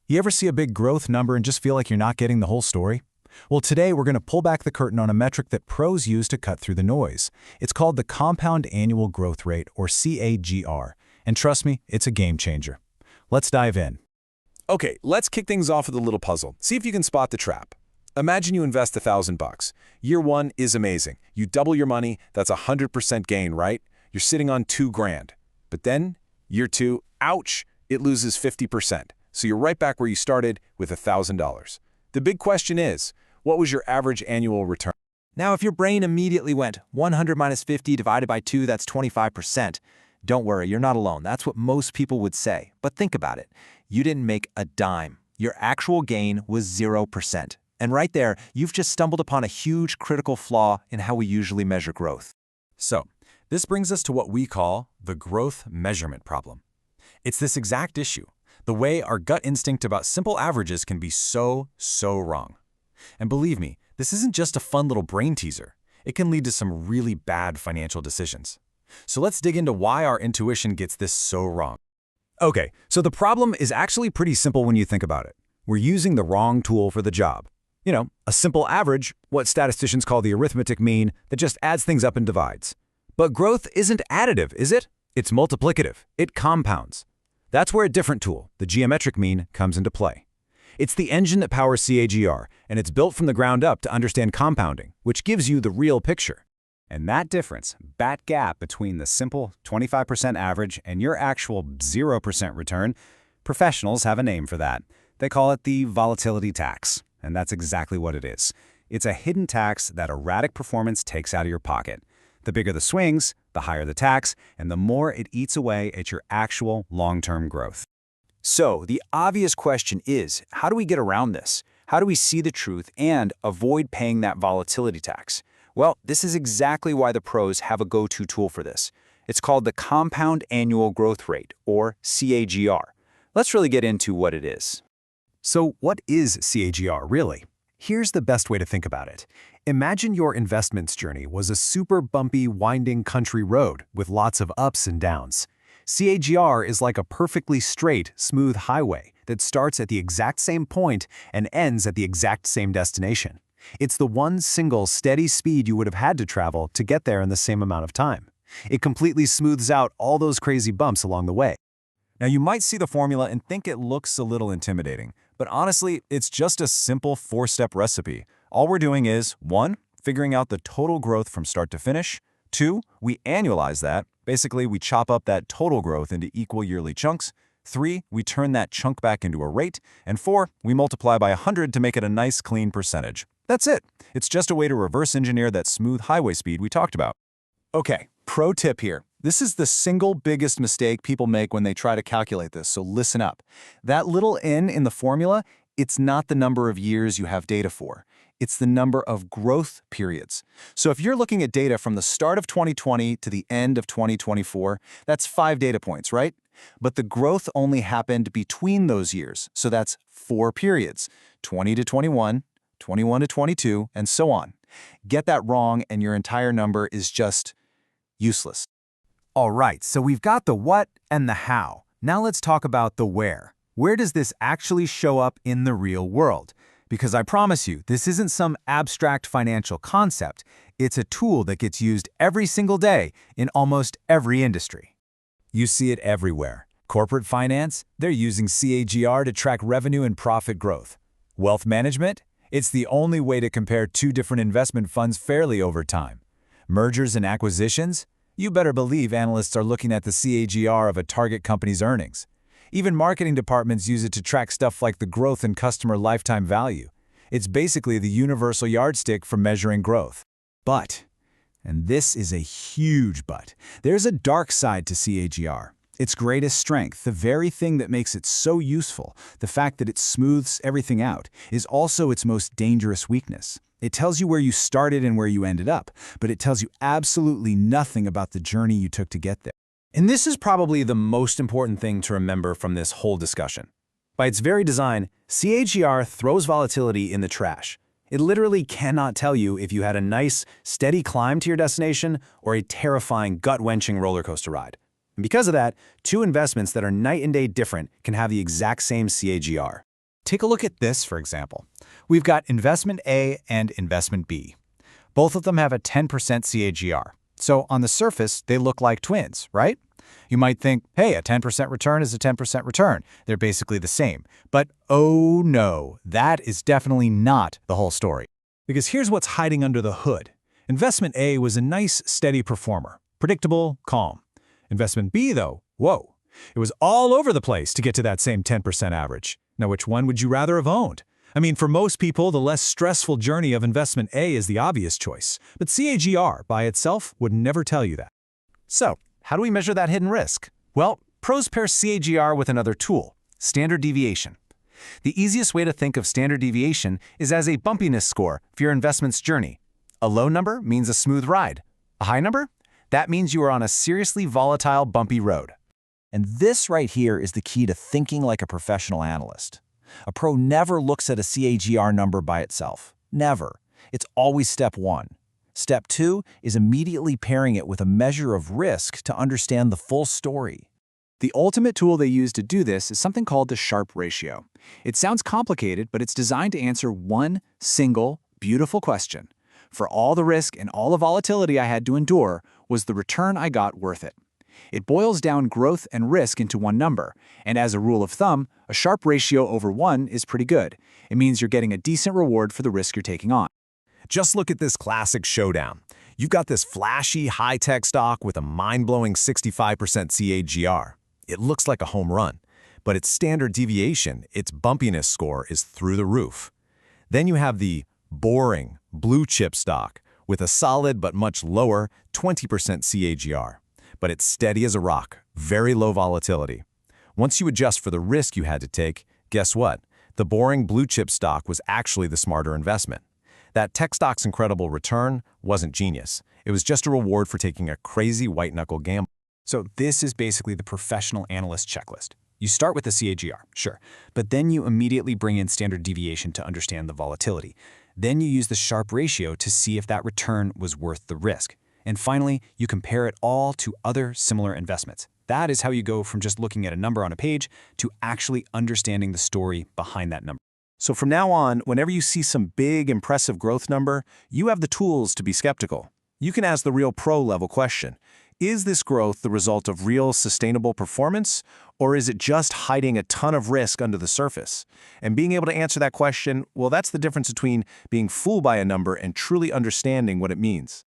You ever see a big growth number and just feel like you're not getting the whole story? Well, today we're going to pull back the curtain on a metric that pros use to cut through the noise. It's called the compound annual growth rate, or CAGR. And trust me, it's a game changer. Let's dive in. Okay, let's kick things off with a little puzzle. See if you can spot the trap. Imagine you invest $1,000. Year one is amazing. You double your money, that's 100% gain, right? You're sitting on $2,000. But then, year two, ouch, it loses 50%. So you're right back where you started with $1,000. The big question is, what was your average annual return? Now, if your brain immediately went 100 minus 50 divided by 2, that's 25%. Don't worry, you're not alone. That's what most people would say. But think about it. You didn't make a dime. Your actual gain was 0%. And right there, you've just stumbled upon a huge critical flaw in how we usually measure growth. So, this brings us to what we call the growth measurement problem. It's this exact issue, the way our gut instinct about simple averages can be so wrong. And believe me, this isn't just a fun little brain teaser. It can lead to some really bad financial decisions. So let's dig into why our intuition gets this so wrong. Okay, so the problem is actually pretty simple when you think about it. We're using the wrong tool for the job. You know, a simple average, what statisticians call the arithmetic mean, that just adds things up and divides. But growth isn't additive, is it? It's multiplicative. It compounds. That's where a different tool, the geometric mean, comes into play. It's the engine that powers CAGR, and it's built from the ground up to understand compounding, which gives you the real picture. And that difference, that gap between the simple 25% average and your actual 0% return, professionals have a name for that. They call it the volatility tax. And that's exactly what it is. It's a hidden tax that erratic performance takes out of your pocket. The bigger the swings, the higher the tax, and the more it eats away at your actual long-term growth. So, the obvious question is, how do we get around this? How do we see the truth and avoid paying that volatility tax? Well, this is exactly why the pros have a go-to tool for this. It's called the compound annual growth rate, or CAGR. Let's really get into what it is. So what is CAGR really? Here's the best way to think about it. Imagine your investments journey was a super bumpy, winding country road with lots of ups and downs. CAGR is like a perfectly straight, smooth highway that starts at the exact same point and ends at the exact same destination. It's the one single steady speed you would have had to travel to get there in the same amount of time. It completely smooths out all those crazy bumps along the way. Now, you might see the formula and think it looks a little intimidating, but honestly, it's just a simple 4-step recipe. All we're doing is 1. Figuring out the total growth from start to finish. 2. We annualize that. Basically, we chop up that total growth into equal yearly chunks. 3. We turn that chunk back into a rate. And 4. We multiply by 100 to make it a nice, clean percentage. That's it. It's just a way to reverse engineer that smooth highway speed we talked about. Okay, pro tip here. This is the single biggest mistake people make when they try to calculate this, so listen up. That little n in the formula, it's not the number of years you have data for. It's the number of growth periods. So if you're looking at data from the start of 2020 to the end of 2024, that's 5 data points, right? But the growth only happened between those years, so that's 4 periods, 20 to 21, 21 to 22, and so on. Get that wrong and your entire number is just useless. All right, so we've got the what and the how. Now let's talk about the where. Where does this actually show up in the real world? Because I promise you, this isn't some abstract financial concept. It's a tool that gets used every single day in almost every industry. You see it everywhere. Corporate finance, they're using CAGR to track revenue and profit growth. Wealth management, it's the only way to compare 2 different investment funds fairly over time. Mergers and acquisitions, you better believe analysts are looking at the CAGR of a target company's earnings. Even marketing departments use it to track stuff like the growth in customer lifetime value. It's basically the universal yardstick for measuring growth. But, and this is a huge but, there's a dark side to CAGR. Its greatest strength, the very thing that makes it so useful, the fact that it smooths everything out, is also its most dangerous weakness. It tells you where you started and where you ended up, but it tells you absolutely nothing about the journey you took to get there. And this is probably the most important thing to remember from this whole discussion. By its very design, CAGR throws volatility in the trash. It literally cannot tell you if you had a nice, steady climb to your destination or a terrifying, gut-wrenching roller coaster ride. And because of that, 2 investments that are night and day different can have the exact same CAGR. Take a look at this, for example. We've got investment A and investment B. Both of them have a 10% CAGR. So on the surface, they look like twins, right? You might think, hey, a 10% return is a 10% return. They're basically the same. But oh no, that is definitely not the whole story. Because here's what's hiding under the hood. Investment A was a nice, steady performer. Predictable, calm. Investment B, though, whoa. It was all over the place to get to that same 10% average. Now, which one would you rather have owned? I mean, for most people, the less stressful journey of investment A is the obvious choice. But CAGR, by itself, would never tell you that. So, how do we measure that hidden risk? Well, pros pair CAGR with another tool, standard deviation. The easiest way to think of standard deviation is as a bumpiness score for your investment's journey. A low number means a smooth ride. A high number? That means you are on a seriously volatile, bumpy road. And this right here is the key to thinking like a professional analyst. A pro never looks at a CAGR number by itself. Never. It's always step one. Step two is immediately pairing it with a measure of risk to understand the full story. The ultimate tool they use to do this is something called the Sharpe ratio. It sounds complicated, but it's designed to answer one single, beautiful question. For all the risk and all the volatility I had to endure, was the return I got worth it? It boils down growth and risk into one number, and as a rule of thumb, a Sharpe ratio over 1 is pretty good. It means you're getting a decent reward for the risk you're taking on. Just look at this classic showdown. You've got this flashy, high-tech stock with a mind-blowing 65% CAGR. It looks like a home run, but its standard deviation, its bumpiness score, is through the roof. Then you have the boring, blue-chip stock with a solid but much lower 20% CAGR. But it's steady as a rock, very low volatility. Once you adjust for the risk you had to take, guess what? The boring blue-chip stock was actually the smarter investment. That tech stock's incredible return wasn't genius. It was just a reward for taking a crazy white-knuckle gamble. So this is basically the professional analyst checklist. You start with the CAGR, sure, but then you immediately bring in standard deviation to understand the volatility. Then you use the Sharpe ratio to see if that return was worth the risk. And finally, you compare it all to other similar investments. That is how you go from just looking at a number on a page to actually understanding the story behind that number. So from now on, whenever you see some big, impressive growth number, you have the tools to be skeptical. You can ask the real pro-level question. Is this growth the result of real, sustainable performance, or is it just hiding a ton of risk under the surface? And being able to answer that question, well, that's the difference between being fooled by a number and truly understanding what it means.